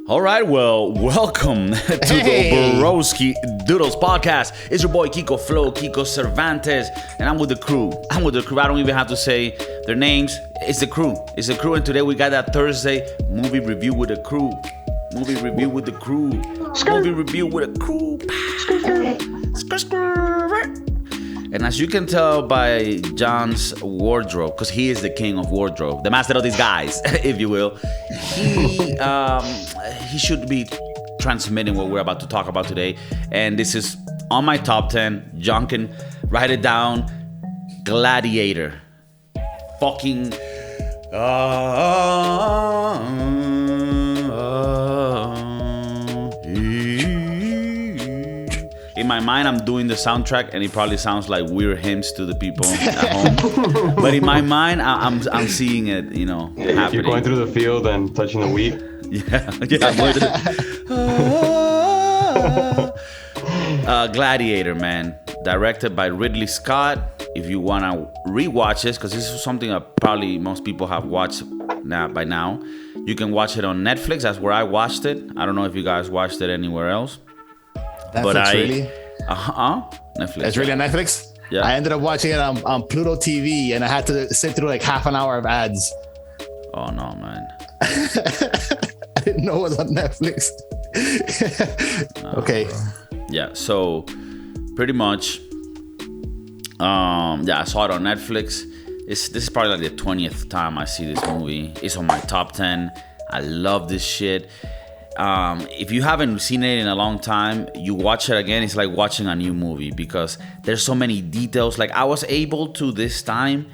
All right, well, welcome to the Borowski Doodles podcast. It's your boy Kiko Flo, Kiko Cervantes, and I'm with the crew. I don't even have to say their names. It's the crew. And today we got that Thursday movie review with the crew. And as you can tell by John's wardrobe, because he is the king of wardrobe, the master of these guys, if you will, he should be transmitting what we're about to talk about today. And this is on my top 10. John can write it down. Gladiator. Fucking... In my mind, I'm doing the soundtrack, and it probably sounds like weird hymns to the people at home. But in my mind, I'm seeing it, happening. You're going through the field and touching the wheat. Gladiator, man, directed by Ridley Scott. If you want to rewatch this, because this is something that probably most people have watched by now, you can watch it on Netflix. That's where I watched it. I don't know if you guys watched it anywhere else. Netflix, really? Netflix. It's really on Netflix? Yeah. I ended up watching it on Pluto TV, and I had to sit through like half an hour of ads. Oh, no, man. I didn't know it was on Netflix. Okay. Bro. Yeah, so pretty much, I saw it on Netflix. This is probably like the 20th time I see this movie. It's on my top 10. I love this shit. If you haven't seen it in a long time, you watch it again, it's like watching a new movie because there's so many details. Like I was able to this time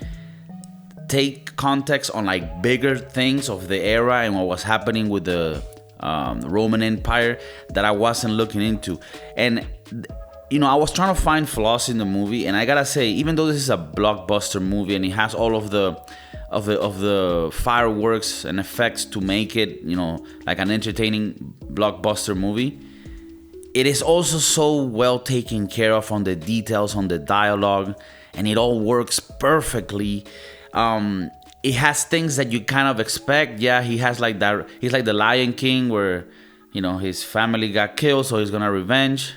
take context on like bigger things of the era and what was happening with the Roman Empire that I wasn't looking into. And I was trying to find flaws in the movie, and I gotta say, even though this is a blockbuster movie and it has all of the fireworks and effects to make it, like an entertaining blockbuster movie, it is also so well taken care of on the details, on the dialogue, and it all works perfectly. It has things that you kind of expect. Yeah, he has like that. He's like the Lion King, where his family got killed, so he's gonna revenge,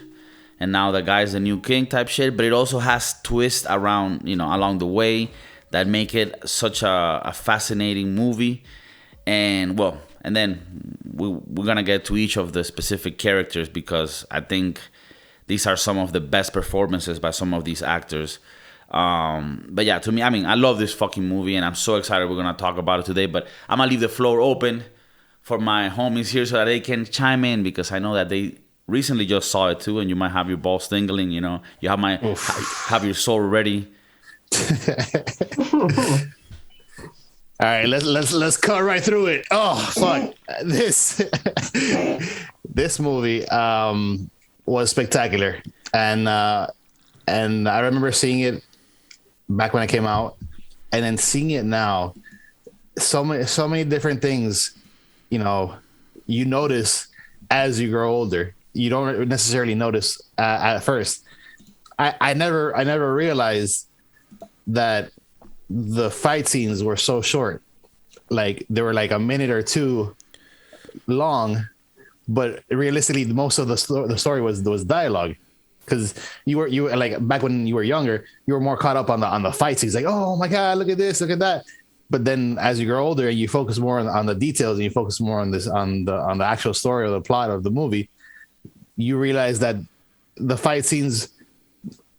and now the guy's the new king type shit. But it also has twists around, along the way, that make it such a fascinating movie. And then we're gonna get to each of the specific characters, because I think these are some of the best performances by some of these actors. But yeah, to me, I love this fucking movie, and I'm so excited we're gonna talk about it today. But I'm gonna leave the floor open for my homies here so that they can chime in, because I know that they recently just saw it too, and you might have your balls tingling. You have your soul ready. All right, let's cut right through it. Oh fuck, this movie was spectacular, and I remember seeing it back when it came out, and then seeing it now. So many different things, you notice as you grow older. You don't necessarily notice at first. I never realized that the fight scenes were so short. Like they were like a minute or two long, but realistically most of the story was dialogue, because you were like, back when you were younger, you were more caught up on the fight scenes, like, oh my god, look at this, look at that. But then as you grow older and you focus more on the details, and you focus more on the actual story or the plot of the movie, you realize that the fight scenes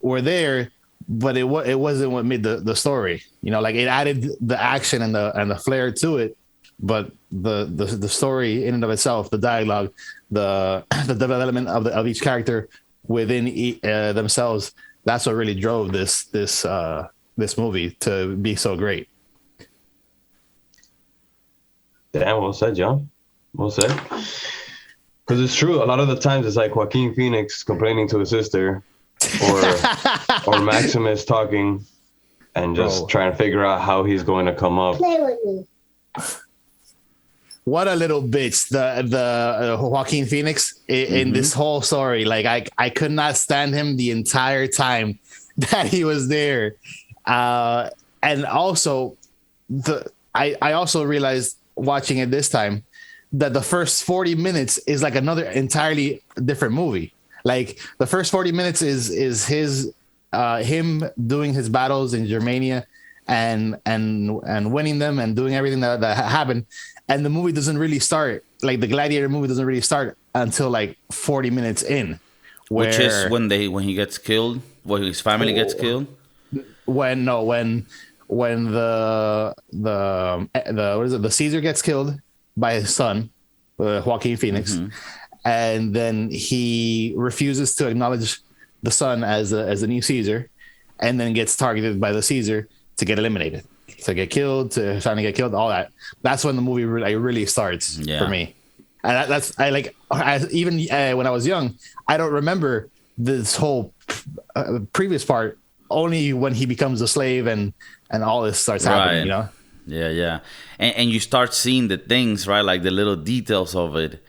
were there, but it wasn't what made the story. Like it added the action and the flair to it, but the story in and of itself, the dialogue, the development of each character within themselves, that's what really drove this movie to be so great. Damn, well said, John. Well said. Because it's true. A lot of the times it's like Joaquin Phoenix complaining to his sister, or Maximus talking and just trying to figure out how he's going to come up. Play with me. What a little bitch, the Joaquin Phoenix in this whole story. Like I could not stand him the entire time that he was there. And also I also realized watching it this time that the first 40 minutes is like another entirely different movie. Like the first 40 minutes is his him doing his battles in Germania and winning them and doing everything that happened. And the movie doesn't really start, like the Gladiator movie doesn't really start until like 40 minutes in. Which is when he gets killed, when his family gets killed. When the what is it? The Caesar gets killed by his son, Joaquin Phoenix, and then he refuses to acknowledge the son as the new Caesar, and then gets targeted by the Caesar to get eliminated, to get killed, to finally get killed. All that. That's when the movie really starts for me. And even when I was young, I don't remember this whole previous part. Only when he becomes a slave and all this starts happening, you know? Yeah. And you start seeing the things, right? Like the little details of it.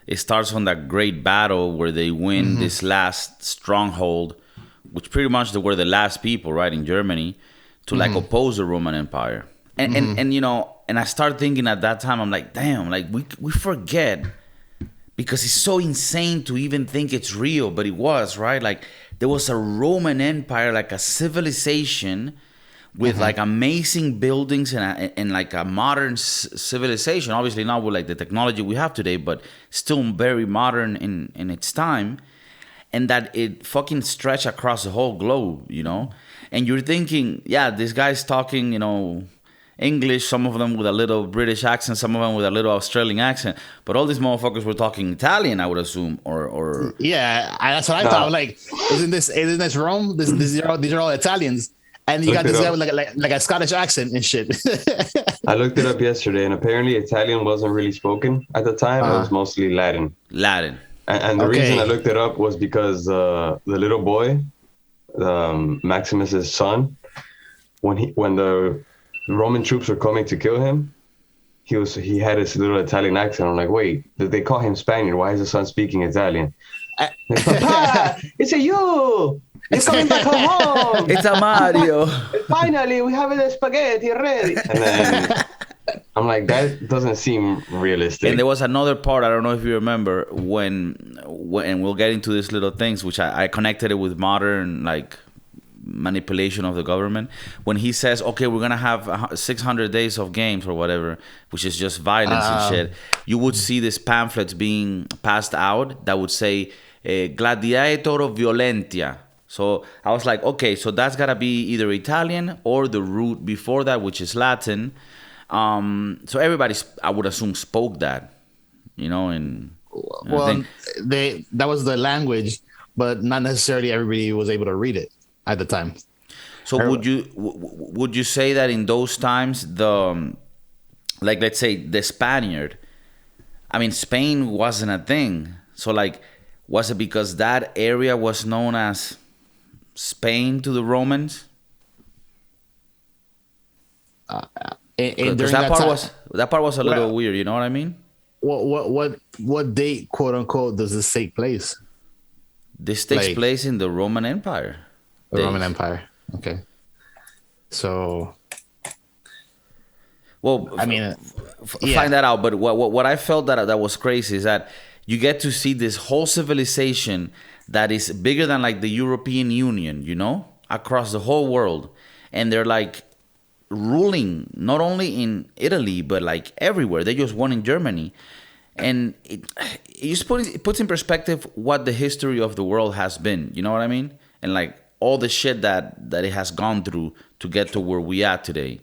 It starts on that great battle where they win this last stronghold, which pretty much they were the last people, right, in Germany, to like oppose the Roman Empire. And you know, and I start thinking at that time, I'm like, damn, like we forget, because it's so insane to even think it's real, but it was, right? Like there was a Roman Empire, like a civilization with like amazing buildings and like a modern civilization. Obviously not with like the technology we have today, but still very modern in its time. And that it fucking stretched across the whole globe, you know? And you're thinking, yeah, this guy's talking, you know, English, some of them with a little British accent, some of them with a little Australian accent, but all these motherfuckers were talking Italian, I would assume, or yeah, that's what I thought. Like, isn't this Rome? These are all Italians, and you got this guy with like a Scottish accent and shit. I looked it up yesterday, and apparently Italian wasn't really spoken at the time. It was mostly Latin. And the reason I looked it up was because the little boy, Maximus's son, when the Roman troops were coming to kill him, he had his little Italian accent. I'm like, wait, did they call him Spaniard? Why is the son speaking Italian? Papa, it's a you! You're coming back home! It's a Mario! Finally, we have the spaghetti ready! And then I'm like, that doesn't seem realistic. And there was another part, I don't know if you remember, when and we'll get into these little things, which I connected it with modern, like, manipulation of the government, when he says, okay, we're gonna have 600 days of games or whatever, which is just violence and shit. You would see these pamphlets being passed out that would say Gladiator Violentia. So I was like, okay, so that's gotta be either Italian or the root before that, which is Latin. So everybody, I would assume, spoke that, you know. And that was the language, but not necessarily everybody was able to read it at the time. So would you say that in those times, like, let's say the Spaniard, I mean, Spain wasn't a thing. So like, was it because that area was known as Spain to the Romans? Because that part was a little weird, you know what I mean? What date, quote unquote, does this take place? This takes place in the Roman Empire. The Roman Empire. Okay. So, well, I mean, find that out. But what I felt that was crazy is that you get to see this whole civilization that is bigger than like the European Union, you know, across the whole world, and they're like ruling not only in Italy but like everywhere. They just won in Germany, and it puts in perspective what the history of the world has been. You know what I mean? And like all the shit that it has gone through to get to where we are today.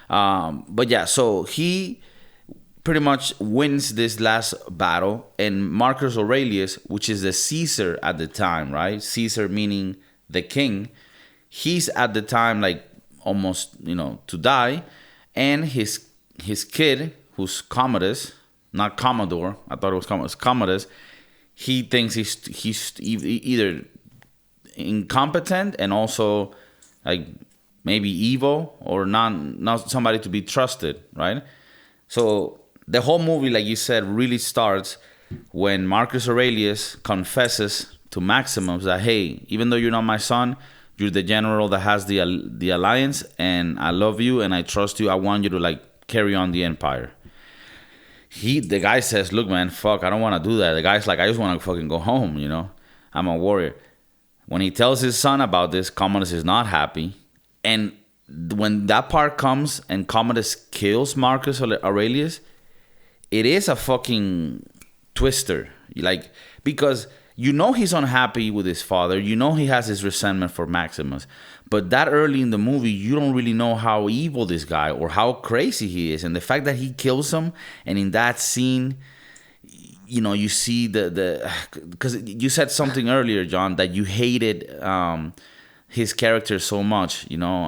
But yeah, so he pretty much wins this last battle, and Marcus Aurelius, which is the Caesar at the time, right? Caesar meaning the king. He's at the time like almost, you know, to die, and his kid, who's Commodus, not Commodore, I thought it was Commodus, he thinks he's either incompetent and also like maybe evil or not somebody to be trusted, right? So the whole movie, like you said, really starts when Marcus Aurelius confesses to Maximus that, hey, even though you're not my son, you're the general that has the alliance, and I love you and I trust you. I want you to like carry on the empire. the guy says, "Look, man, fuck, I don't want to do that." The guy's like, "I just want to fucking go home, you know. I'm a warrior." When he tells his son about this, Commodus is not happy, and when that part comes and Commodus kills Marcus Aurelius, it is a fucking twister, like, because you know he's unhappy with his father, you know he has his resentment for Maximus, but that early in the movie you don't really know how evil this guy or how crazy he is, and the fact that he kills him, and in that scene, you know, you see the because you said something earlier, John, that you hated his character so much, you know,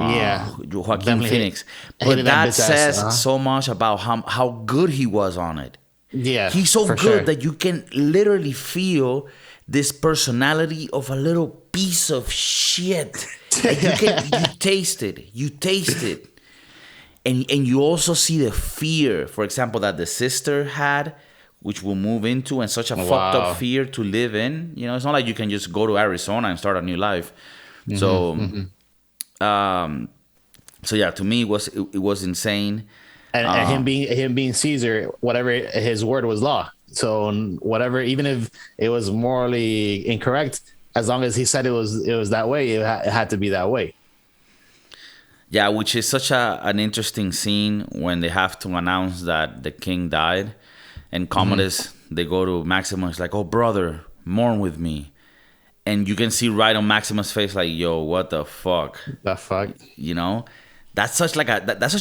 Joaquin Phoenix, but that says so much about how good he was on it. Yeah, he's so good that you can literally feel this personality of a little piece of shit. Like you taste it, and you also see the fear, for example, that the sister had, which we'll move into, and such a fucked up fear to live in. You know, it's not like you can just go to Arizona and start a new life. So yeah, to me it was insane. And him being Caesar, whatever his word was law. So whatever, even if it was morally incorrect, as long as he said it was that way, it had to be that way. Yeah, which is such an interesting scene when they have to announce that the king died, and Commodus, they go to Maximus like, "Oh brother, mourn with me," and you can see right on Maximus' face like, "Yo, what the fuck?" The fuck, you know. That's such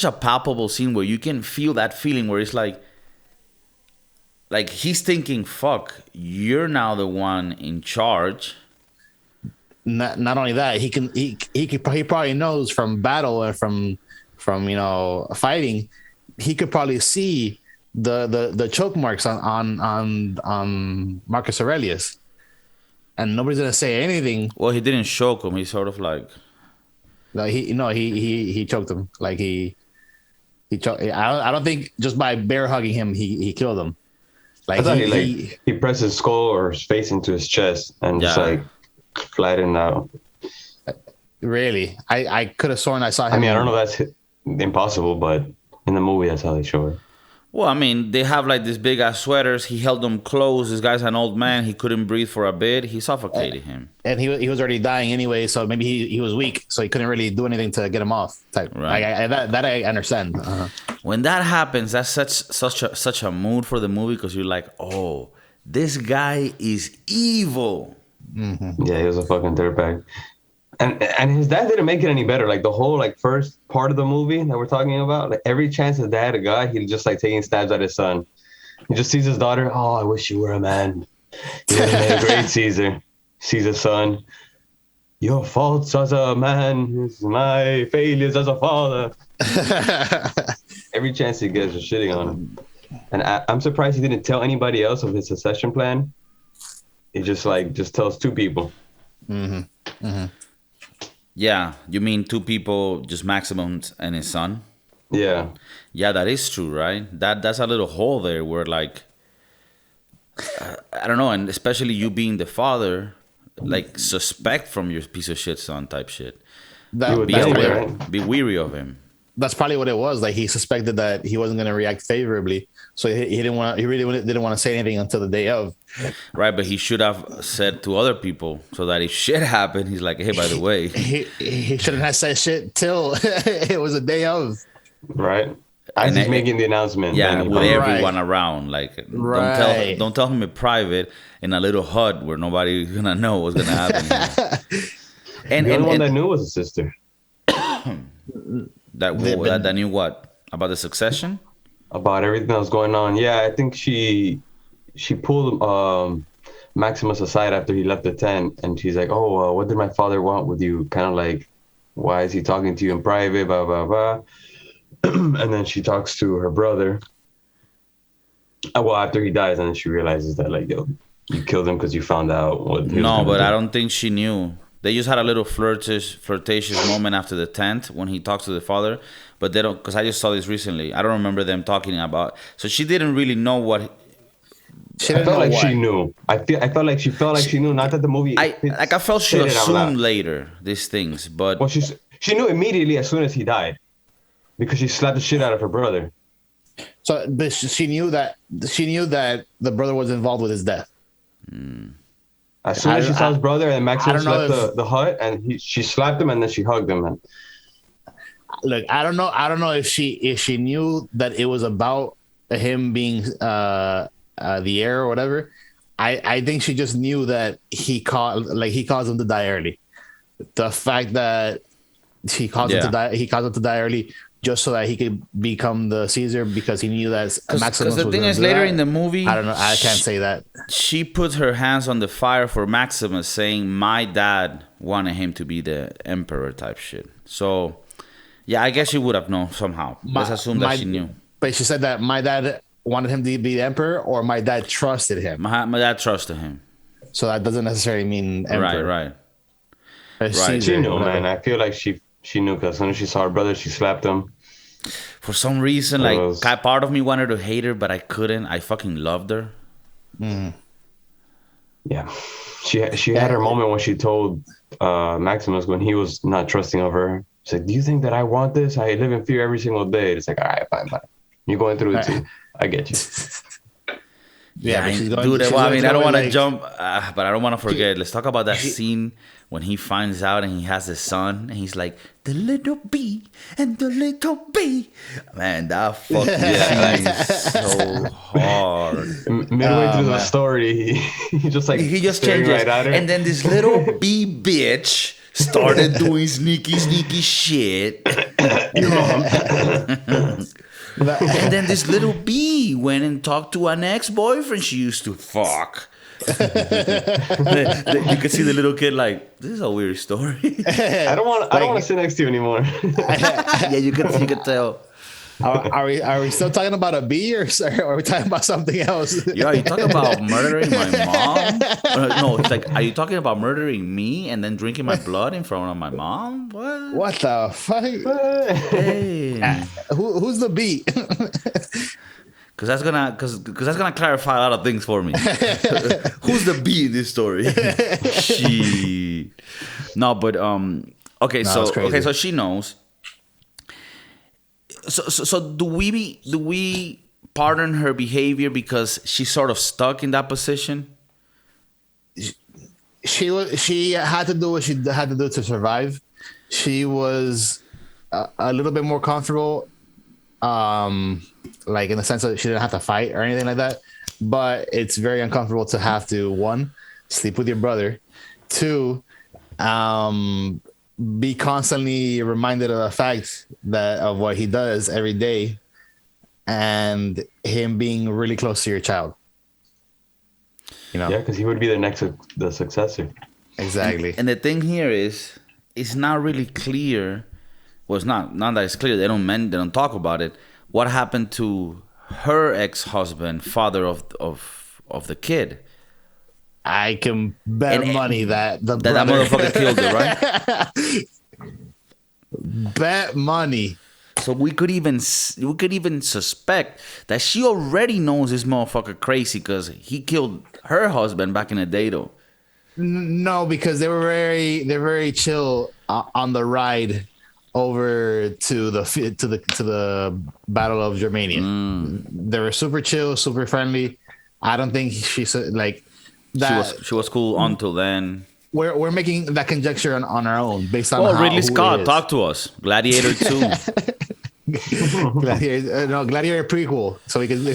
a palpable scene where you can feel that feeling where it's like he's thinking, "Fuck, you're now the one in charge." Not only that, he probably knows from battle and from you know, fighting, he could probably see the choke marks on Marcus Aurelius, and nobody's gonna say anything. Well, he didn't choke him. He sort of like. He choked him. Like he choked. I don't think just by bear hugging him he killed him. Like he pressed his skull or his face into his chest and just like flattened out. Really, I could have sworn I saw him. I mean, I don't know if that's impossible, but in the movie that's how they show it. Well, I mean, they have like these big ass sweaters. He held them close. This guy's an old man. He couldn't breathe for a bit. He suffocated him. And he was already dying anyway, so maybe he was weak, so he couldn't really do anything to get him off. Type. Right. That I understand. When that happens, that's such a mood for the movie, because you're like, oh, this guy is evil. Mm-hmm. Yeah, he was a fucking dirtbag. And his dad didn't make it any better. Like the whole first part of the movie that we're talking about, like every chance his dad had a guy, he'd just like taking stabs at his son. He just sees his daughter. Oh, I wish you were a man. You would have made a great Caesar. Sees his son. Your faults as a man is my failures as a father. Every chance he gets, is shitting on him. And I'm surprised he didn't tell anybody else of his succession plan. He just tells two people. Mm-hmm. Mm-hmm. Yeah, you mean two people, just Maximus and his son? Yeah. Yeah, that is true, right? That's a little hole there where, like, I don't know, and especially you being the father, like, suspect from your piece of shit son type shit. Be weary of him. That's probably what it was. Like, he suspected that he wasn't going to react favorably, so he really didn't want to say anything until the day of. Right, but he should have said to other people so that if shit happened, he's like, hey, by the way. He shouldn't have said shit till it was the day of. Right. As he's making the announcement. Yeah, with everyone around. Like, don't tell him in private in a little hut where nobody's going to know what's going to happen. And the only one that knew was his sister. That knew what? About the succession? About everything that was going on. Yeah, I think she pulled Maximus aside after he left the tent, and she's like, oh, what did my father want with you? Kind of like, why is he talking to you in private, blah, blah, blah. And then she talks to her brother. Well, after he dies, and then she realizes that, like, yo, you killed him because you found out what he was gonna do. I don't think she knew. They just had a little flirtatious moment after the tent when he talks to the father, but they don't, because I just saw this recently. I don't remember them talking about. So she didn't really know what. She knew. I felt like she felt like she knew. Not that the movie. I felt she assumed later these things, but she knew immediately as soon as he died, because she slapped the shit out of her brother. So she knew that the brother was involved with his death. As soon as she saw his brother, and Maximus left the hut, and she slapped him, and then she hugged him. And look, I don't know if she knew that it was about him being the heir or whatever. I think she just knew that he caused him to die early. The fact that he caused him to die early just so that he could become the Caesar, because he knew that Maximus. Because the thing is, later in the movie, I don't know. I can't say that. She put her hands on the fire for Maximus, saying, "My dad wanted him to be the emperor," type shit. So, yeah, I guess she would have known somehow. Let's assume that she knew. But she said that my dad wanted him to be the emperor, or my dad trusted him. My dad trusted him. So that doesn't necessarily mean emperor. Right. She knew, man. I feel like she knew, because as soon as she saw her brother, she slapped him. For some reason, part of me wanted to hate her, but I couldn't. I fucking loved her. Yeah, she had her moment when she told Maximus, when he was not trusting of her. She's like, "Do you think that I want this? I live in fear every single day." It's like, all right, fine. You're going through it too. I get you. Yeah, I don't want to jump, but I don't want to forget. Let's talk about that scene when he finds out and he has a son, and he's like, "The little bee and the little bee." Man, that fucking scene is so hard. Midway through the story, he just changes, right at her. And then this little bee bitch started doing sneaky shit. And then this little bee went and talked to an ex-boyfriend she used to fuck. You could see the little kid like, this is a weird story. I don't want to sit next to you anymore. Yeah, you could tell. Are we still talking about a bee, or are we talking about something else? Yeah, are you talking about murdering my mom? No, it's like, are you talking about murdering me and then drinking my blood in front of my mom? What the fuck? Hey. Who's the bee? Because that's gonna clarify a lot of things for me. Who's the bee in this story? She. No, but okay, so she knows. So do we pardon her behavior because she's sort of stuck in that position? She had to do what she had to do to survive. She was a little bit more comfortable, like in the sense that she didn't have to fight or anything like that. But it's very uncomfortable to have to, one, sleep with your brother, two, be constantly reminded of the fact that of what he does every day, and him being really close to your child. You know? Yeah, because he would be the successor. Exactly. And the thing here is, it's not really clear. Well, it's not that it's clear. They don't talk about it. What happened to her ex-husband, father of the kid? I can bet money that that motherfucker killed her, right? Bet money. So we could even suspect that she already knows this motherfucker crazy because he killed her husband back in the day, though. No, because they're very chill on the ride over to the Battle of Germania. They were super chill, super friendly. I don't think she's like that. She was cool until then. We're making that conjecture on our own based on. Oh, Ridley Scott, talk to us. Gladiator 2. Gladiator prequel, so we can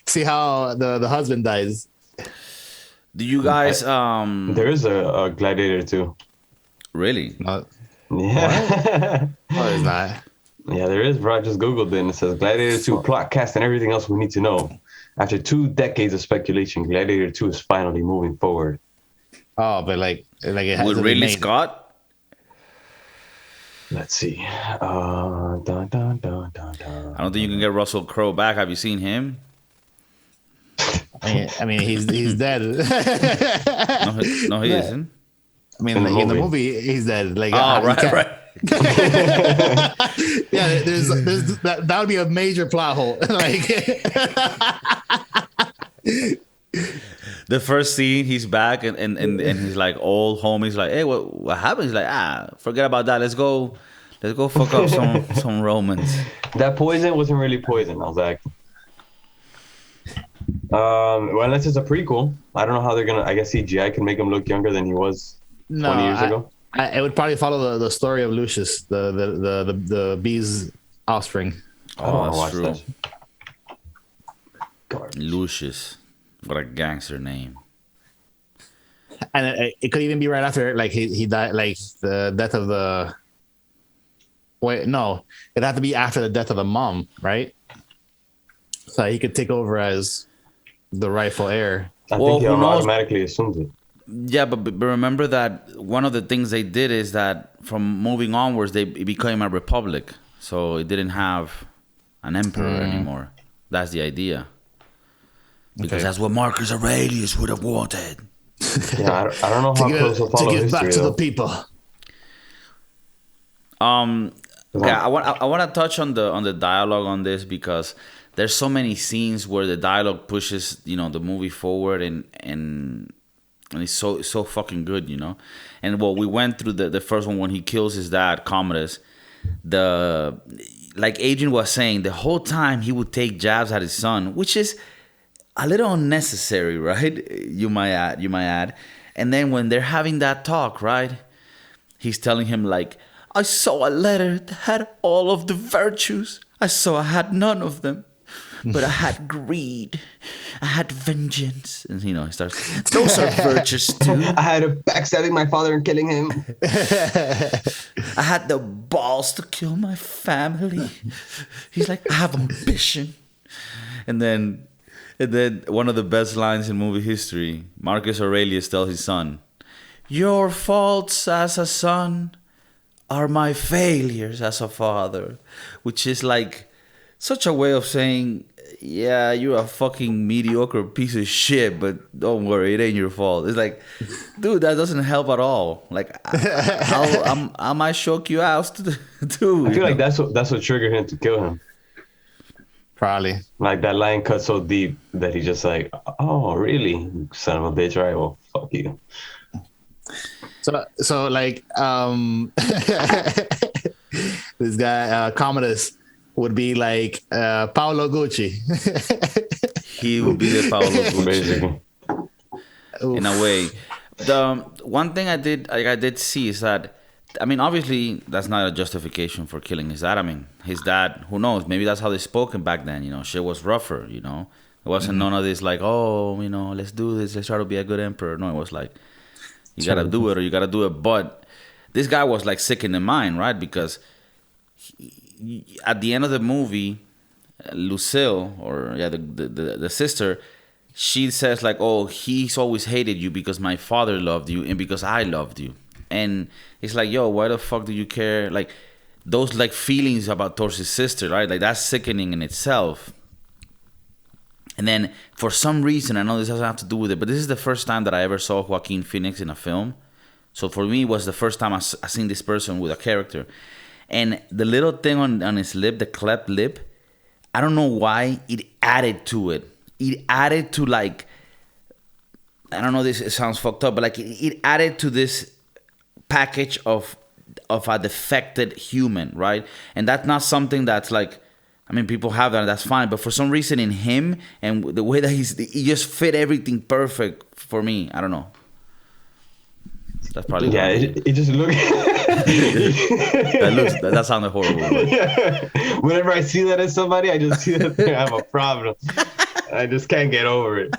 see how the husband dies. Do you guys? There is a Gladiator 2. Really? Yeah. No, it's not. Yeah, there is, bro. I just Googled it and it says Gladiator 2 plot, cast, and everything else we need to know. After 2 decades of speculation, Gladiator 2 is finally moving forward. Oh, but like it has with Ridley Scott? Let's see. I don't think you can get Russell Crowe back. Have you seen him? I mean, he's dead. No, he isn't. I mean, in the movie, he's dead. Like, right. Yeah, there's that would be a major plot hole. Like, the first scene, he's back and he's like old home. He's like, hey, what happened? He's like, forget about that. Let's go Let's go fuck up some Romans. That poison wasn't really poison. I was like, well, unless it's a prequel. I don't know how they're gonna. I guess CGI can make him look younger than he was 20 years ago. It would probably follow the story of Lucius, the bee's offspring. Oh, that's true. That. Lucius, what a gangster name. And it could even be right after, like he died, like the death of the. Wait, no, it'd have to be after the death of the mom, right? So he could take over as the rightful heir. I think he automatically assumes it. Yeah, but remember that one of the things they did is that from moving onwards, it became a republic. So it didn't have an emperor anymore. That's the idea. Because that's what Marcus Aurelius would have wanted. Yeah, I don't know how close to follow history, back to the people. Yeah, I want to touch on the dialogue on this because there's so many scenes where the dialogue pushes the movie forward and it's so fucking good, And we went through the first one when he kills his dad, Commodus. Like Agent was saying, the whole time he would take jabs at his son, which is a little unnecessary, right? You might add. And then when they're having that talk, right? He's telling him like, I saw a letter that had all of the virtues. I saw I had none of them. But I had greed. I had vengeance. And, he starts, those are virtues too. I had a backstabbing my father and killing him. I had the balls to kill my family. He's like, I have ambition. And then one of the best lines in movie history, Marcus Aurelius tells his son, your faults as a son are my failures as a father. Which is like such a way of saying, yeah, you're a fucking mediocre piece of shit, but don't worry, it ain't your fault. It's like, dude, that doesn't help at all. Like, I might shock you out too. I feel like that's what triggered him to kill him. Probably. Like that line cut so deep that he just like, oh, really? Son of a bitch, right? Well, fuck you. So like, this guy, Commodus, would be like Paolo Gucci. He would be the Paolo Gucci. In a way. The one thing I did see is that, I mean, obviously that's not a justification for killing his dad. I mean, his dad, who knows? Maybe that's how they spoken back then. Shit was rougher. It wasn't none of this like, oh, let's do this. Let's try to be a good emperor. No, it was like, you gotta do it or you gotta do it. But this guy was like sick in the mind, right? Because at the end of the movie, Lucille, or the sister, she says like, oh, he's always hated you because my father loved you and because I loved you. And it's like, yo, why the fuck do you care? Like those like feelings towards his sister, right? Like that's sickening in itself. And then for some reason, I know this doesn't have to do with it, but this is the first time that I ever saw Joaquin Phoenix in a film. So for me, it was the first time I seen this person with a character. And the little thing on his lip, the cleft lip, I don't know why, it added to it. It added to like, I don't know, it sounds fucked up, but like it added to this package of a defected human, right? And that's not something that's like, I mean, people have that, that's fine. But for some reason in him and the way that he just fit everything perfect for me. I don't know. That's probably it just looked. that sounded horrible. Yeah. Whenever I see that in somebody, I just see that they have a problem. I just can't get over it.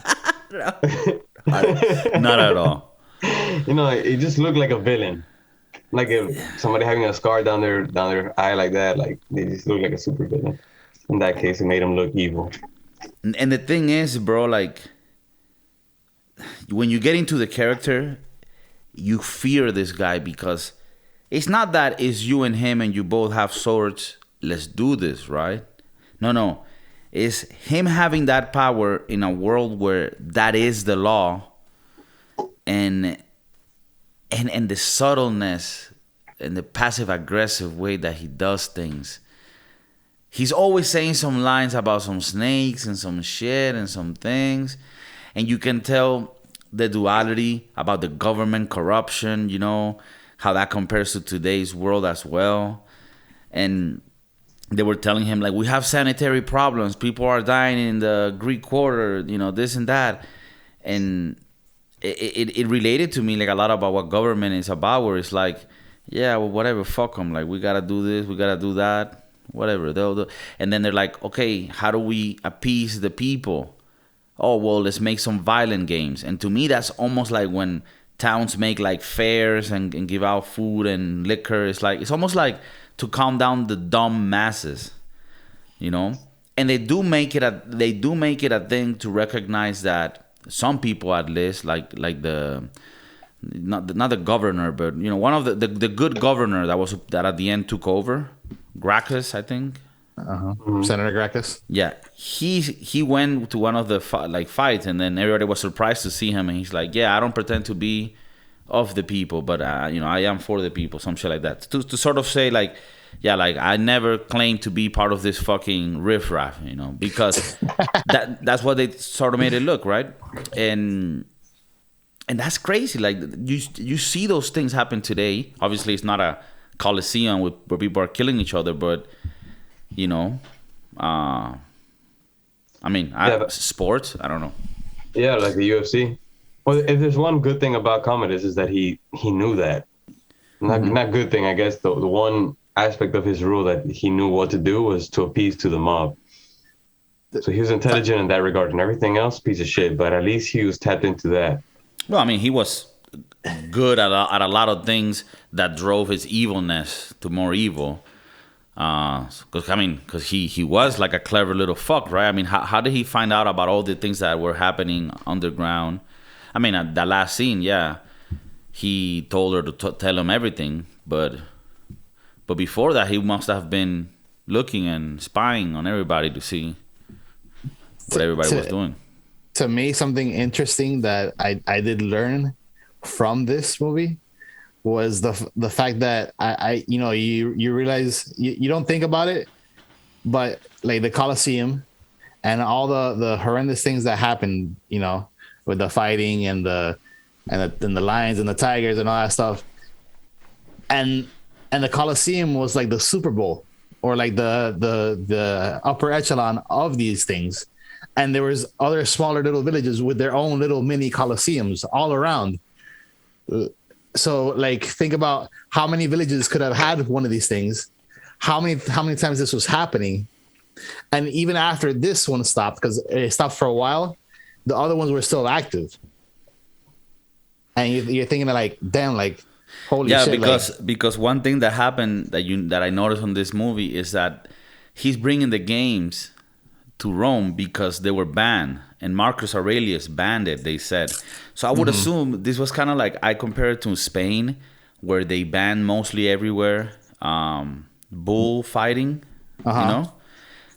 Not at all. It just looked like a villain. Like if somebody having a scar down their eye like that, like they just look like a super villain. In that case, it made him look evil. And the thing is, bro, like when you get into the character, you fear this guy because it's not that it's you and him and you both have swords. Let's do this, right? No. It's him having that power in a world where that is the law, and the subtleness and the passive aggressive way that he does things. He's always saying some lines about some snakes and some shit and some things, and you can tell the duality about the government corruption, how that compares to today's world as well. and they were telling him like, we have sanitary problems, people are dying in the Greek Quarter, this and that. And it related to me like a lot about what government is about, where it's like, yeah, well, whatever, fuck them, like, we gotta do this, we gotta do that, whatever. And then they're like, okay, how do we appease the people? Oh, well, let's make some violent games. And to me, that's almost like when towns make like fairs and give out food and liquor. It's almost like to calm down the dumb masses, And they do make it a thing to recognize that some people, at least, like the not the governor, but one of the good governor that at the end took over, Gracchus, I think. Senator Gracchus. Yeah, he went to one of the fights, and then everybody was surprised to see him, and he's like, yeah, I don't pretend to be of the people, but I am for the people, some shit like that, to sort of say like, yeah, like, I never claimed to be part of this fucking riffraff, because that's what they sort of made it look, right? And that's crazy. Like, you see those things happen today. Obviously, it's not a coliseum where people are killing each other, but sports, I don't know. Yeah, like the UFC. Well, if there's one good thing about Commodus is that he knew that. Not good thing, I guess. The one aspect of his rule that he knew what to do was to appease to the mob. So he was intelligent in that regard, and everything else, piece of shit. But at least he was tapped into that. Well, I mean, he was good at a lot of things that drove his evilness to more evil. Because he was like a clever little fuck, right? I mean, how did he find out about all the things that were happening underground? I mean, at the last scene, yeah, he told her to tell him everything, but before that, he must have been looking and spying on everybody to see what everybody was doing. To me, something interesting that I did learn from this movie was the fact that you realize you don't think about it, but like the Colosseum and all the horrendous things that happened, with the fighting and the lions and the tigers and all that stuff, and the Colosseum was like the Super Bowl, or like the upper echelon of these things, and there was other smaller little villages with their own little mini Colosseums all around. So, like, think about how many villages could have had one of these things, how many times this was happening, and even after this one stopped, because it stopped for a while, the other ones were still active, and you're thinking like, damn, like, holy shit. Because one thing that happened that I noticed on this movie is that he's bringing the games to Rome because they were banned, and Marcus Aurelius banned it, they said. So I would assume this was kind of like, I compare it to Spain, where they banned mostly everywhere bullfighting,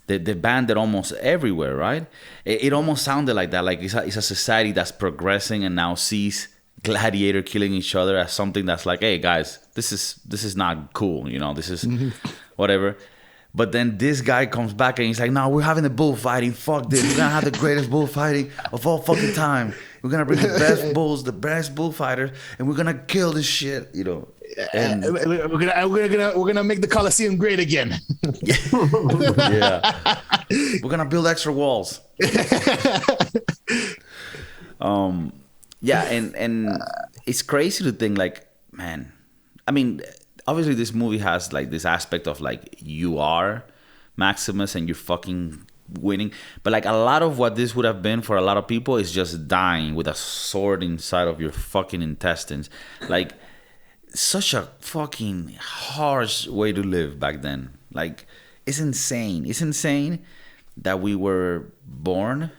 They banned it almost everywhere, right? It almost sounded like that, like it's a society that's progressing and now sees Gladiator killing each other as something that's like, hey guys, this is not cool, this is whatever. But then this guy comes back and he's like, no, we're having the bullfighting. Fuck this. We're going to have the greatest bullfighting of all fucking time. We're going to bring the best bulls, the best bullfighters, and we're going to kill this shit, And we're gonna make the Colosseum great again. Yeah. We're going to build extra walls. Yeah, and it's crazy to think, like, man, I mean, obviously this movie has like this aspect of like, you are Maximus and you're fucking winning, but like a lot of what this would have been for a lot of people is just dying with a sword inside of your fucking intestines. Like, such a fucking harsh way to live back then. Like, it's insane that we were born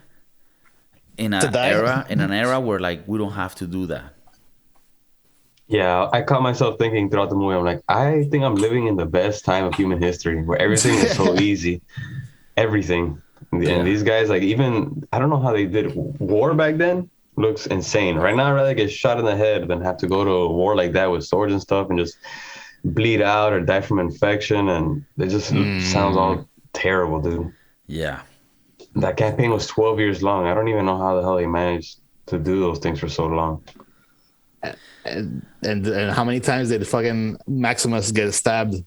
in an era where like we don't have to do that. Yeah, I caught myself thinking throughout the movie, I'm like, I think I'm living in the best time of human history where everything is so easy. Everything. And these guys, like, even, I don't know how they did war back then. Looks insane. Right now, I'd rather get shot in the head than have to go to a war like that with swords and stuff and just bleed out or die from infection. And it just sounds all terrible, dude. Yeah. That campaign was 12 years long. I don't even know how the hell they managed to do those things for so long. And how many times did fucking Maximus get stabbed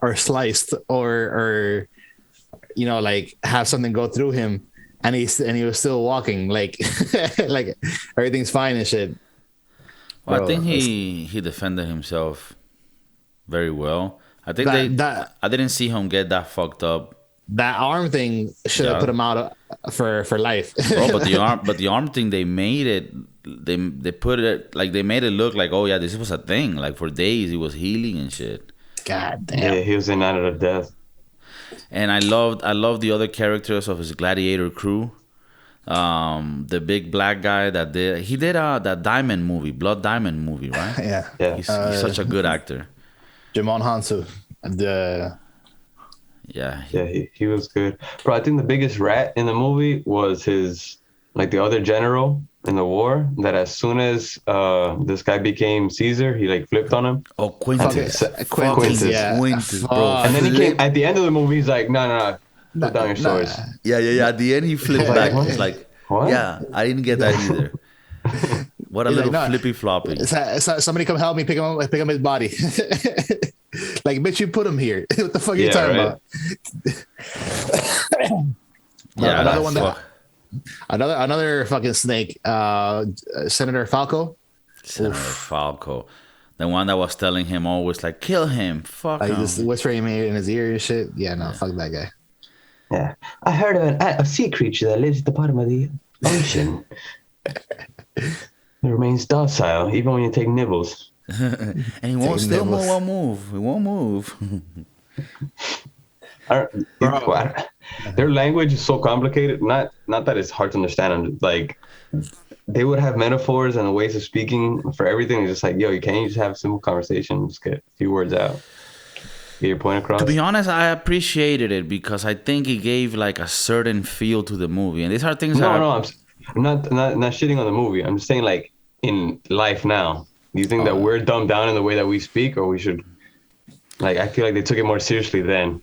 or sliced or like have something go through him, and he was still walking like like everything's fine and shit. Well, Bro, I think he defended himself very well. I think I didn't see him get that fucked up. That arm thing should have put him out for life. Bro, but the arm thing, they made it. They put it like they made it look like, oh yeah, this was a thing. Like for days, he was healing and shit. God damn. Yeah, he was in out of death. And I loved the other characters of his Gladiator crew. The big black guy that did that Diamond movie, Blood Diamond movie, right? Yeah. He's such a good actor. Jimon Hansu. He was good. Bro, I think the biggest rat in the movie was his, like, the other general in the war, that as soon as this guy became Caesar, he like flipped on him. Oh, Quintus. Quintus, yeah. Quintus, bro. And then he came at the end of the movie, he's like, no, put down your swords. Yeah. At the end, he flipped back. What? He's like, What? yeah, I didn't get that either. What a little flippy floppy. Somebody come help me pick up his body. Like, bitch, you put him here. What the fuck are you talking about? Yeah, another one another fucking snake. Senator Falco. Falco, the one that was telling him always like, kill him, fuck him. Just whispering in his ear and shit. Yeah, no, fuck that guy. Yeah, I heard of a sea creature that lives at the bottom of the ocean. It remains docile even when you take nibbles. And he won't move. He won't move. Their language is so complicated. Not that it's hard to understand. Like, they would have metaphors and ways of speaking for everything. It's just like, yo, can't you just have a simple conversation? Just get a few words out. Get your point across. To be honest, I appreciated it because I think it gave like a certain feel to the movie. And these are things I'm not shitting on the movie. I'm just saying, like, in life now, do you think that we're dumbed down in the way that we speak, or we should, like, I feel like they took it more seriously then.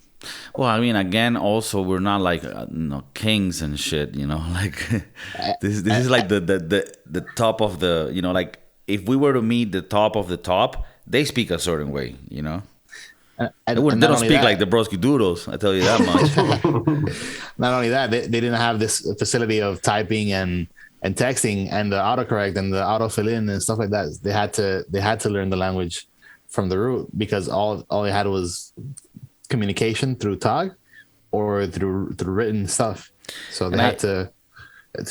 Well, I mean, again, also, we're not like kings and shit, like this is like the top of the, like if we were to meet the top of the top, they speak a certain way, They don't speak like the broski doodles, I tell you that much. Not only that, they didn't have this facility of typing and texting and the autocorrect and the auto fill in and stuff like that. They had to learn the language from the root, because all they had was communication through talk or through written stuff. So they had to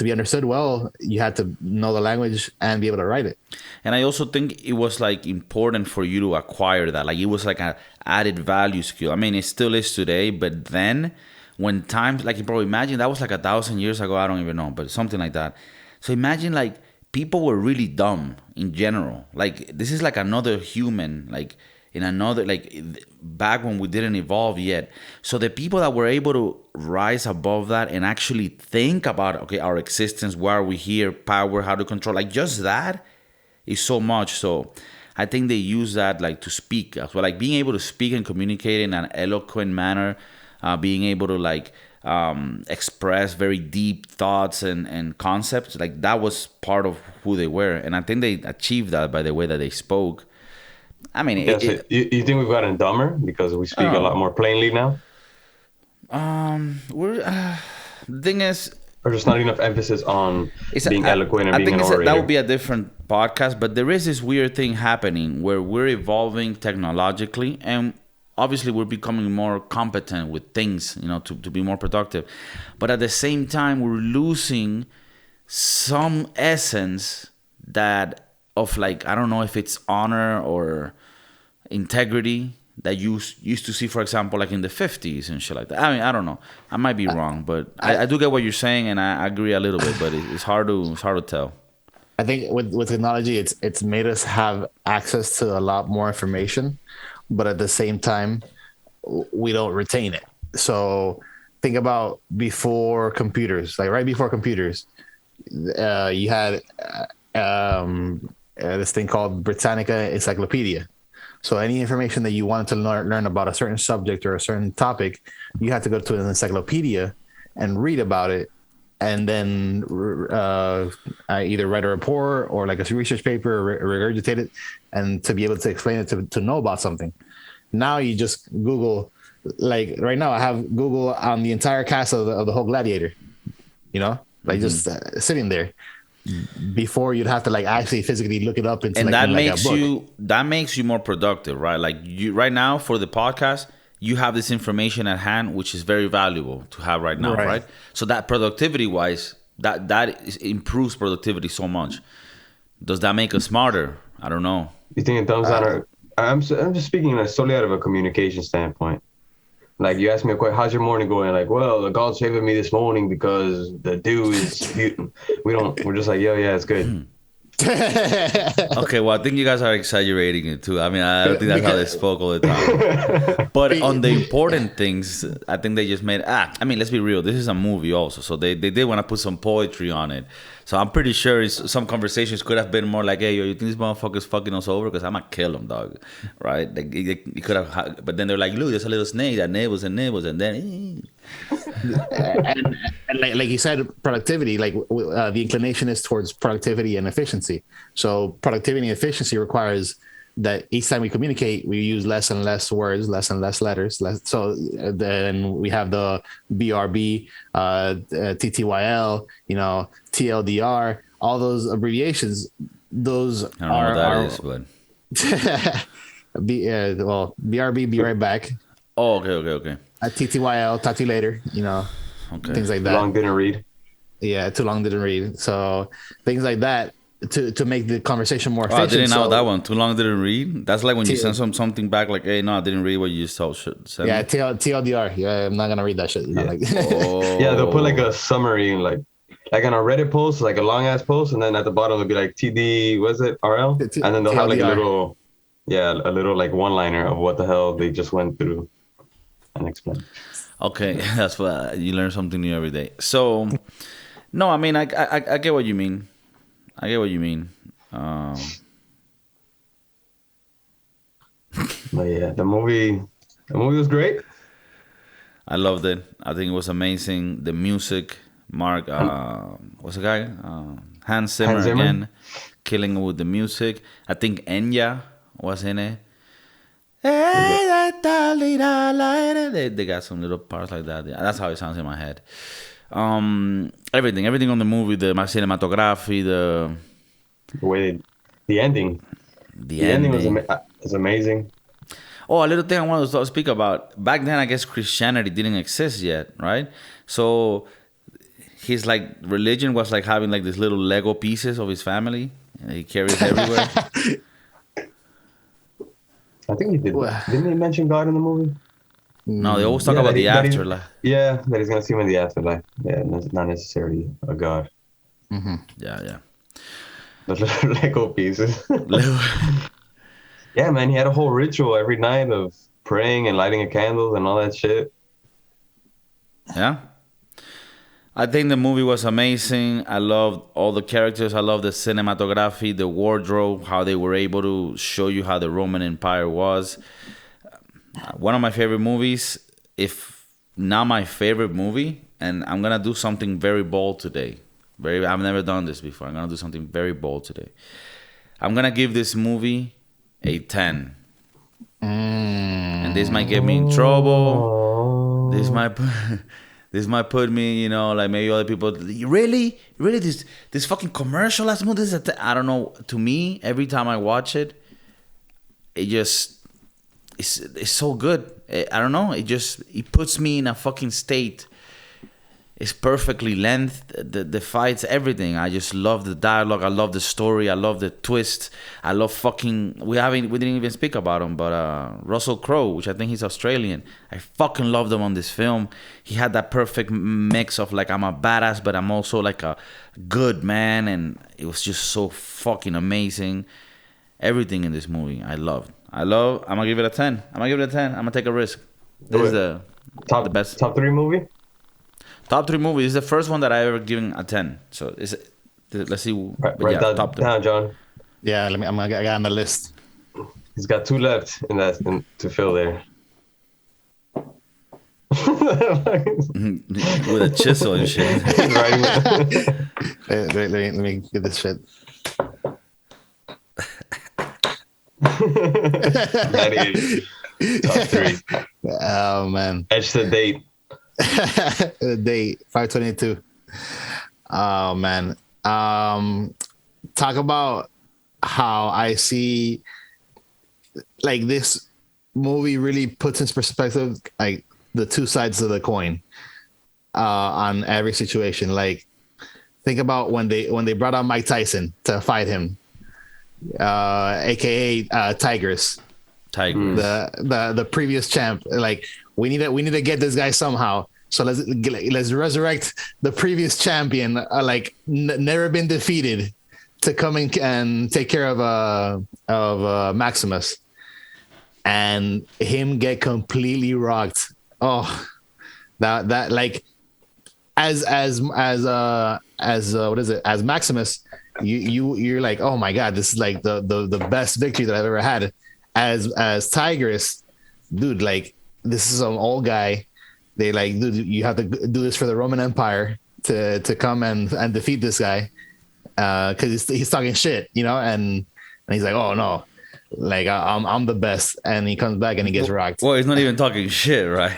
be understood well. You had to know the language and be able to write it. And I also think it was like important for you to acquire that. Like, it was like an added value skill. I mean, it still is today, but then when times, like, bro, imagine that was like 1,000 years ago. I don't even know, but something like that. So imagine, like, people were really dumb in general. Like, this is like another human, like in another, like back when we didn't evolve yet. So the people that were able to rise above that and actually think about, okay, our existence, why are we here, power, how to control, like just that is so much. So I think they use that like to speak as well, like being able to speak and communicate in an eloquent manner, being able to like express very deep thoughts and concepts. Like that was part of who they were. And I think they achieved that by the way that they spoke. I mean, you think we've gotten dumber because we speak a lot more plainly now? The thing is, or just not enough emphasis on being eloquent and being an orator. That would be a different podcast. But there is this weird thing happening where we're evolving technologically, and obviously we're becoming more competent with things, to be more productive. But at the same time, we're losing some essence of like, I don't know if it's honor or integrity that you used to see, for example, like in the 50s and shit like that. I mean, I don't know. I might be wrong, but I do get what you're saying, and I agree a little bit, but it's hard to tell. I think with technology, it's made us have access to a lot more information, but at the same time, we don't retain it. So think about before computers, like right before computers, you had this thing called Britannica Encyclopedia. So any information that you wanted to learn about a certain subject or a certain topic, you had to go to an encyclopedia and read about it, and then either write a report or like a research paper or regurgitate it, and to be able to explain it to know about something. Now you just Google, like right now I have Google on the entire cast of the whole Gladiator, you know, like just sitting there. Before you'd have to like actually physically look it up into and like, that in, like, makes a book. that makes you more productive, right? Like you right now for the podcast, you have this information at hand, which is very valuable to have right now, right? So that productivity wise, that improves productivity so much. Does that make us smarter? I don't know. You think it dumbs down our... I'm just speaking solely out of a communication standpoint. Like, you ask me a question, how's your morning going? Like, well, the God's favored me this morning because the dew is... We're just like, yeah, it's good. Okay, well, I think you guys are exaggerating it too. I mean, I don't think that's how they spoke all the time. But on the important things, I think they just made... I mean, let's be real. This is a movie also. So they did want to put some poetry on it. So I'm pretty sure some conversations could have been more like, hey, yo, you think this motherfucker's fucking us over? Because I'm going to kill him, dog. Right? Like, you could have... But then they're like, look, there's a little snake that nibbles and nibbles. And then... and like you said, productivity, like the inclination is towards productivity and efficiency. So productivity and efficiency requires that each time we communicate, we use less and less words, less and less letters. So then we have the BRB, TTYL, you know, TLDR, all those abbreviations. Those I don't know what that is, but... BRB, be right back. Oh, okay. TTYL, talk to you later, you know, things like that. Too long didn't read. Yeah, too long didn't read. So things like that to make the conversation more efficient. I didn't know that one. Too long didn't read. That's like when you send something back, like, hey, no, I didn't read what you just told. Yeah, TLDR. Yeah, I'm not gonna read that shit. You know, like, Yeah, they'll put like a summary, like on a Reddit post, like a long ass post, and then at the bottom it'll be like TD, was it RL? And then they'll have like a little like one liner of what the hell they just went through and explain. Okay, that's what you learn something new every day. So, no, I mean, I get what you mean. I get what you mean. But yeah, the movie was great. I loved it. I think it was amazing. The music, Mark, what's the guy? Hans Zimmer again, killing it with the music. I think Enya was in it. They got some little parts like that. Yeah, that's how it sounds in my head. Everything on the movie, the cinematography, the way, the ending. The ending was amazing. Oh, a little thing I wanted to speak about. Back then, I guess Christianity didn't exist yet, right? So his like religion was like having like these little Lego pieces of his family, and he carries everywhere. I think he did. Didn't he mention God in the movie? No, they always talk about the afterlife. That he's gonna see him in the afterlife. Yeah, not necessarily a God. Mm-hmm. Yeah. But Lego pieces. Yeah, man, he had a whole ritual every night of praying and lighting a candle and all that shit. Yeah. I think the movie was amazing. I loved all the characters. I loved the cinematography, the wardrobe, how they were able to show you how the Roman Empire was. One of my favorite movies, if not my favorite movie, and I'm going to do something very bold today. I've never done this before. I'm going to do something very bold today. I'm going to give this movie a 10. And this might get me in trouble. This might put me, you know, like maybe other people. Really, this fucking commercial last movie. I don't know. To me, every time I watch it, it's so good. I don't know. It puts me in a fucking state. It's perfectly length. The fights, everything. I just love the dialogue. I love the story. I love the twist. I love fucking. We didn't even speak about him, but Russell Crowe, which I think he's Australian. I fucking loved him on this film. He had that perfect mix of like I'm a badass, but I'm also like a good man, and it was just so fucking amazing. Everything in this movie, I loved. I'm gonna give it a 10. I'm gonna take a risk. This is the best top 3 movie. Top 3 movies. This is the first one that I ever given a 10. So let's see. Write that top 3. down, John. Yeah, I got on the list. He's got 2 left to fill there. With a chisel and shit. Let me get this shit. Gladiator. Top 3. Oh man. Edge the date. The date 5/22. Oh man. Talk about how I see like this movie really puts in perspective like the two sides of the coin on every situation. Like think about when they brought on Mike Tyson to fight him, aka Tigress. The previous champ. Like we need to get this guy somehow. So let's resurrect the previous champion, never been defeated, to come in and take care of Maximus, and him get completely rocked. Oh, that like as what is it? As Maximus, you're like, oh my god, this is like the best victory that I've ever had. As Tigress, dude, like this is an old guy. They like, dude, you have to do this for the Roman Empire to come and defeat this guy, because he's talking shit, and he's like, oh no, like I'm the best, and he comes back and he gets rocked. Well, he's not even talking shit, right?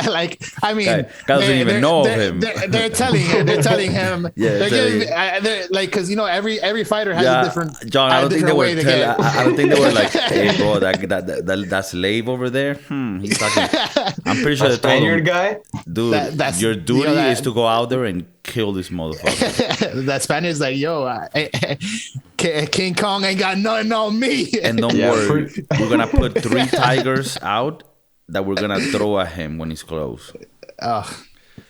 Like, I mean, guy doesn't even know of him. They're telling him, yeah, they're like, because every fighter has a different. John, I don't think they were. I don't think they were like, hey, bro, that slave over there. He's talking. I'm pretty sure the Spaniard guy, dude. Your duty is to go out there and kill this motherfucker. That Spaniard's like, yo, King Kong ain't got nothing on me. And don't worry, we're gonna put 3 tigers out that we're gonna throw at him when he's close.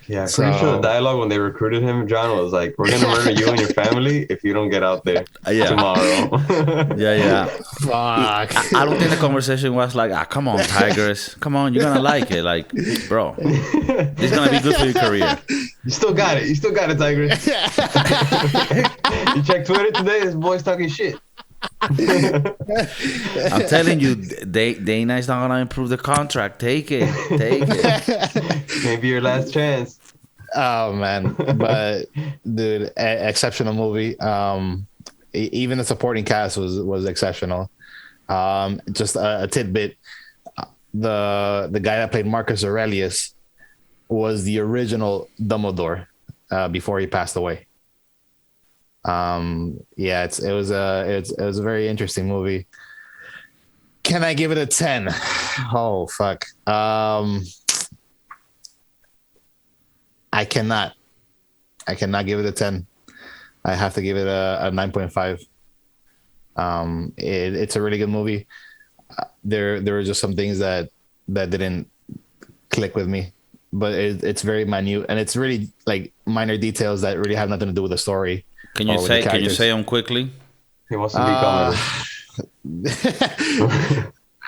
Yeah, pretty sure the dialogue when they recruited him, John, was like, we're gonna murder you and your family if you don't get out there tomorrow. yeah. Fuck. I don't think the conversation was like, come on, Tigers. Come on, you're gonna like it. Like, bro, this is gonna be good for your career. You still got it, Tigers. You check Twitter today, this boy's talking shit. I'm telling you, Dana's not gonna improve the contract. Take it. Maybe your last chance. Oh man, but dude, exceptional movie. Even the supporting cast was exceptional. Just a tidbit: the guy that played Marcus Aurelius was the original Dumbledore before he passed away. It was a very interesting movie. Can I give it a 10? Oh fuck. I cannot give it a 10. I have to give it a 9.5. It's a really good movie. There were just some things that didn't click with me, but it's very minute, and it's really like minor details that really have nothing to do with the story. Can you say them quickly? He wants to be comedy.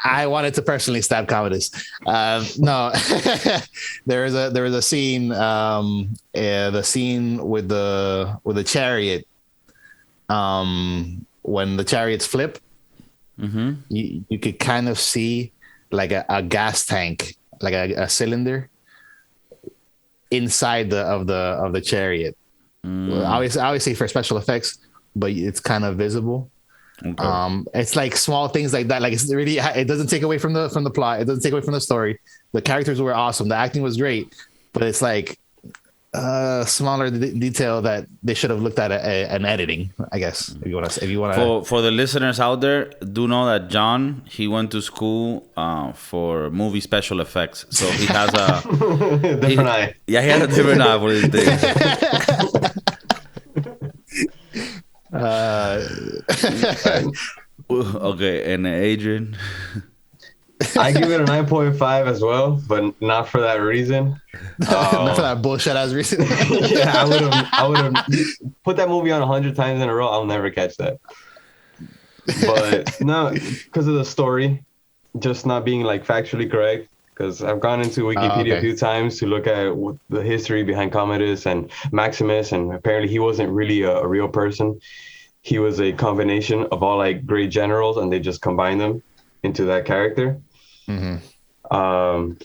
I wanted to personally stab Commodus. No, there was a scene, the scene with the chariot. When the chariots flip, you could kind of see like a gas tank, like a cylinder inside of the chariot. Obviously for special effects, but it's kind of visible. Okay. It's like small things like that. Like it's really, it doesn't take away from the plot. It doesn't take away from the story. The characters were awesome. The acting was great, but it's like smaller detail that they should have looked at an editing, I guess. If you want to. For the listeners out there, do know that John, he went to school for movie special effects, so he has a different eye. Yeah, he has a different eye for his things. Okay, and Adrian. I give it a 9.5 as well, but not for that reason. Not for that bullshit ass reason. Yeah, I would have put that movie on 100 times in a row. I'll never catch that. But no, because of the story, just not being like factually correct. Because I've gone into Wikipedia a few times to look at the history behind Commodus and Maximus, and apparently he wasn't really a real person. He was a combination of all like great generals, and they just combined them into that character. Mm-hmm.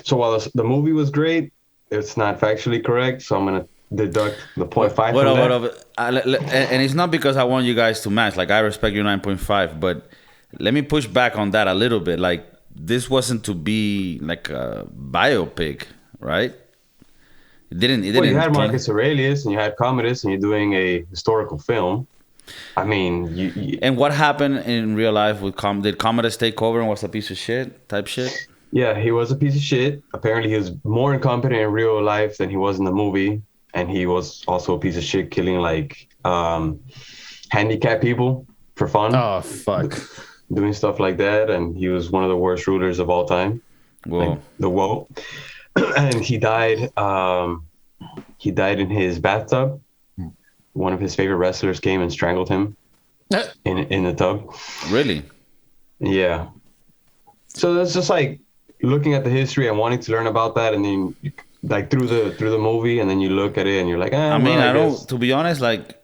So while the movie was great, it's not factually correct. So I'm gonna deduct the 0.5 from that. And it's not because I want you guys to match. Like I respect your 9.5, but let me push back on that a little bit. Like this wasn't to be like a biopic, right? It didn't. Well, you had Marcus Aurelius and you had Commodus, and you're doing a historical film. I mean, you And what happened in real life with did Commodus take over and was a piece of shit type shit? Yeah, he was a piece of shit. Apparently, he was more incompetent in real life than he was in the movie, and he was also a piece of shit, killing like handicapped people for fun. Oh fuck! Doing stuff like that, and he was one of the worst rulers of all time. Whoa. Like, and he died. He died in his bathtub. One of his favorite wrestlers came and strangled him in the tub. Really? Yeah. So that's just like looking at the history and wanting to learn about that, and then like through the movie, and then you look at it and you're like, I mean, I don't. To be honest, like,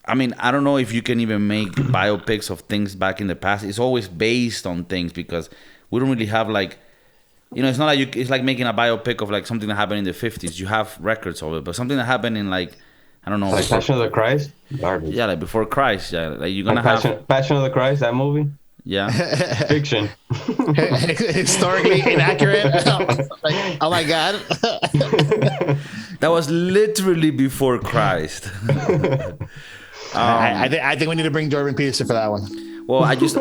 I mean, I don't know if you can even make biopics of things back in the past. It's always based on things because we don't really have like, you know, it's not like it's like making a biopic of like something that happened in the 50s. You have records of it, but something that happened in like, I don't know, like Passion of the Christ, garbage. Yeah, like before Christ. Yeah, like you're gonna have Passion of the Christ, that movie. Yeah, fiction. Historically inaccurate. Like, oh my god. That was literally before Christ. I think we need to bring Jordan Peterson for that one. Well, I just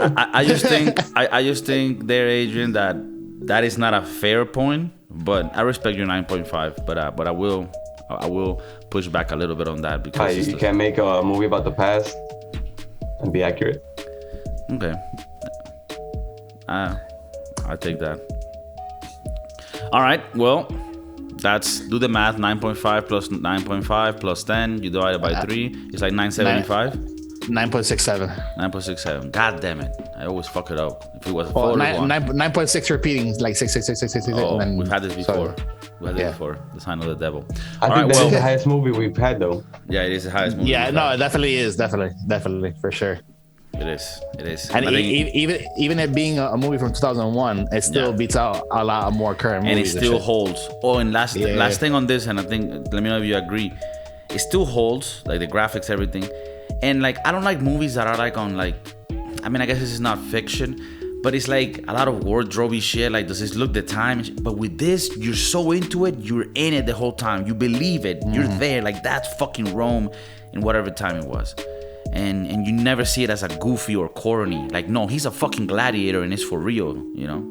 think there, Adrian, that is not a fair point. But I respect your 9.5. But I will push back a little bit on that because you can't make a movie about the past and be accurate. Okay. I take that. All right. Well, that's do the math. 9.5 plus 9.5 plus 10. You divide it by 3. It's like 975. 9.67. 9.67. God damn it! I always fuck it up. If it was a 9.6 repeating, like 6. Oh, we've had this before. We had this before. The sign of the devil. I think that's the highest movie we've had, though. Yeah, it is the highest movie. Yeah, no, it definitely is. Definitely, for sure. It is. And even it being a movie from 2001, it still beats out a lot of more current movies. And it still holds. Oh, and last thing on this, and I think, let me know if you agree. It still holds, like the graphics, everything. And like, I don't like movies that are like on like, I mean, I guess this is not fiction, but it's like a lot of wardrobe shit. Like, does this look the time? But with this, you're so into it, you're in it the whole time. You believe it. You're there. Like, that's fucking Rome in whatever time it was. And you never see it as a goofy or corny. Like, no, he's a fucking gladiator and it's for real, you know?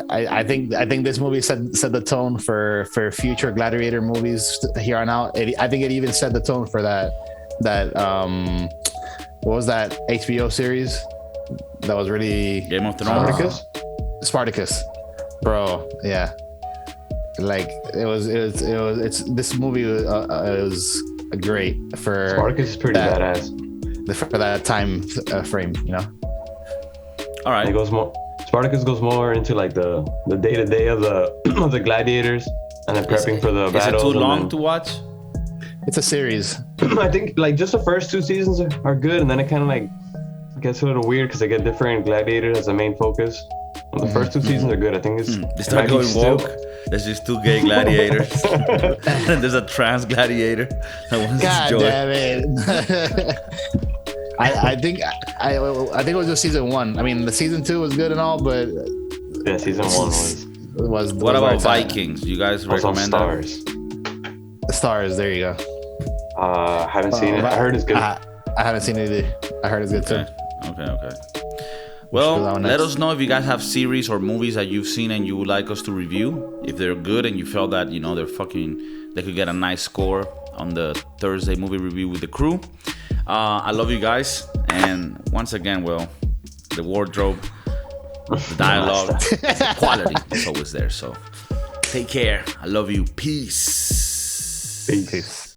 I think this movie set the tone for future Gladiator movies here on out. I think it even set the tone for that what was that HBO series that was really Game of Thrones? Spartacus, bro. Yeah, like it's this movie was great for Spartacus is pretty badass for that time frame, you know. All right, Spartacus goes more into like the day-to-day of the gladiators and then prepping for the battles. Is it too long to watch? It's a series. I think like just the first 2 seasons are good, and then it kind of like gets a little weird because they get different gladiators as the main focus. The first 2 seasons are good. I think they start going woke. There's just 2 gay gladiators, and there's a trans gladiator. God damn it! I think it was just season 1. I mean, the season 2 was good and all, but yeah, season 1 was. What about Vikings? You guys recommend Stars? Stars. There you go. Haven't seen it. I heard it's good. I haven't seen it either. I heard it's good too. Okay. Well, let us know if you guys have series or movies that you've seen and you would like us to review. If they're good and you felt that, you know, they could get a nice score on the Thursday movie review with the crew. I love you guys. And once again, well, the wardrobe, the dialogue, the quality is always there. So take care. I love you. Peace. Peace.